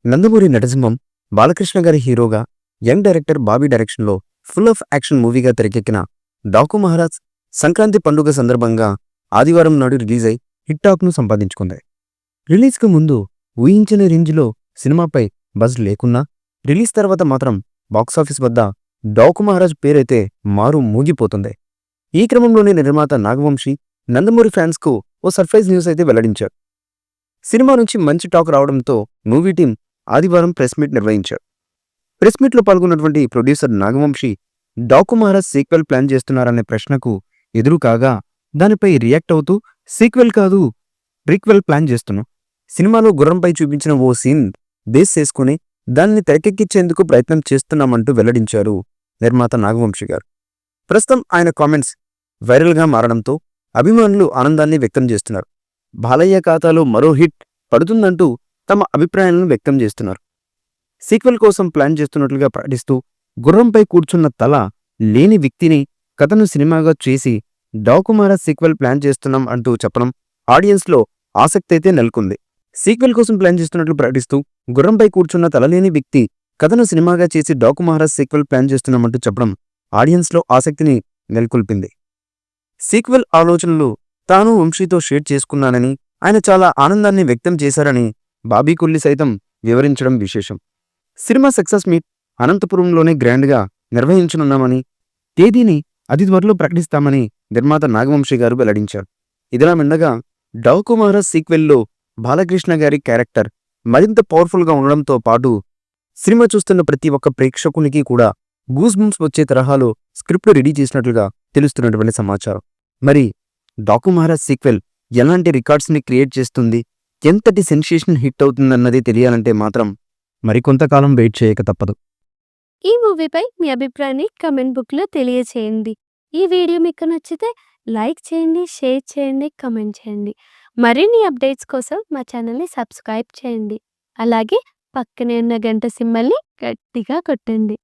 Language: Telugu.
నందమూరి నటసింహం బాలకృష్ణ గారి హీరోగా యంగ్ డైరెక్టర్ బాబీ డైరెక్షన్లో ఫుల్ ఆఫ్ యాక్షన్ మూవీగా తెరకెక్కిన డాకు మహారాజ్ సంక్రాంతి పండుగ సందర్భంగా ఆదివారం నాడు రిలీజ్ అయి హిట్ టాక్ను సంపాదించుకుంది. రిలీజ్కు ముందు ఊహించని రేంజ్లో సినిమాపై బజ్ లేకున్నా రిలీజ్ తర్వాత మాత్రం బాక్సాఫీస్ వద్ద డాకు మహారాజ్ పేరైతే మారు మూగిపోతుంది. ఈ క్రమంలోనే నిర్మాత నాగవంశీ నందమూరి ఫ్యాన్స్కు ఓ సర్ప్రైజ్ న్యూస్ అయితే వెల్లడించారు. సినిమా నుంచి మంచి టాక్ రావడంతో మూవీ టీం ఆదివారం ప్రెస్ మీట్ నిర్వహించారు. ప్రెస్ మీట్లో పాల్గొన్నటువంటి producer Naga Vamsi Daaku Maharaaj sequel plan చేస్తున్నారనే ప్రశ్నకు ఎదురు కాగా దానిపై రియాక్ట్ అవుతూ సీక్వెల్ కాదు ప్రీక్వెల్ ప్లాన్ చేస్తున్నాం. సినిమాలో గుర్రంపై చూపించిన ఓ సీన్ బేస్ చేసుకుని దాన్ని తెరకెక్కించేందుకు ప్రయత్నం చేస్తున్నామంటూ వెల్లడించారు నిర్మాత నాగవంశీ గారు. ప్రస్తుతం ఆయన కామెంట్స్ వైరల్గా మారడంతో అభిమానులు ఆనందాన్ని వ్యక్తం చేస్తున్నారు. బాలయ్య ఖాతాలో మరో హిట్ పడుతుందంటూ తమ అభిప్రాయాలను వ్యక్తం చేస్తున్నారు. సీక్వెల్ కోసం ప్లాన్ చేస్తున్నట్లుగా ప్రకటిస్తూ గుర్రంపై కూర్చున్న తల లేని వ్యక్తిని కథను సినిమాగా చేసి డాకు మహారాజ్ సీక్వెల్ ప్లాన్ చేస్తున్నాం అంటూ చెప్పడం ఆడియన్స్లో ఆసక్తి అయితే నెలకొంది. సీక్వెల్ కోసం ప్లాన్ చేస్తున్నట్లు ప్రకటిస్తూ గుర్రంపై కూర్చున్న తలలేని వ్యక్తి కథను సినిమాగా చేసి డాకు మహారాజ్ సీక్వెల్ ప్లాన్ చేస్తున్నామంటూ చెప్పడం ఆడియన్స్లో ఆసక్తిని నెలకొల్పింది. సీక్వెల్ ఆలోచనలు తాను వంశీతో షేర్ చేసుకున్నానని, ఆయన చాలా ఆనందాన్ని వ్యక్తం చేశారని బాబీ కొల్లి సైతం వివరించడం విశేషం. సినిమా సక్సెస్ మీట్ అనంతపురంలోనే గ్రాండ్గా నిర్వహించనున్నామని, తేదీని అతి త్వరలో ప్రకటిస్తామని నిర్మాత నాగవంశీ గారు వెల్లడించారు. ఇదిలా ఉండగా డాకు మహారాజ్ సీక్వెల్లో బాలకృష్ణ గారి క్యారెక్టర్ మరింత పవర్ఫుల్గా ఉండడంతో పాటు సినిమా చూస్తున్న ప్రతి ఒక్క ప్రేక్షకునికి కూడా గూస్ బంప్స్ వచ్చే తరహాలో స్క్రిప్ట్ రెడీ చేసినట్లుగా తెలుస్తున్నటువంటి సమాచారం. మరి డాకు మహారాజ్ సీక్వెల్ ఎలాంటి రికార్డ్స్ని క్రియేట్ చేస్తుంది, ఎంతటి సెన్సేషన్ హిట్ అవుతుందన్నది తెలియాలంటే మాత్రం మరికొంతకాలం వెయిట్ చేయక తప్పదు. ఈ మూవీపై మీ అభిప్రాయాన్ని కమెంట్ బుక్లో తెలియచేయండి. ఈ వీడియో మీకు నచ్చితే లైక్ చేయండి, షేర్ చేయండి, కమెంట్ చేయండి. మరిన్ని అప్డేట్స్ కోసం మా ఛానల్ని సబ్స్క్రైబ్ చేయండి. అలాగే పక్కనే ఉన్న గంట సింబల్ని గట్టిగా కొట్టండి.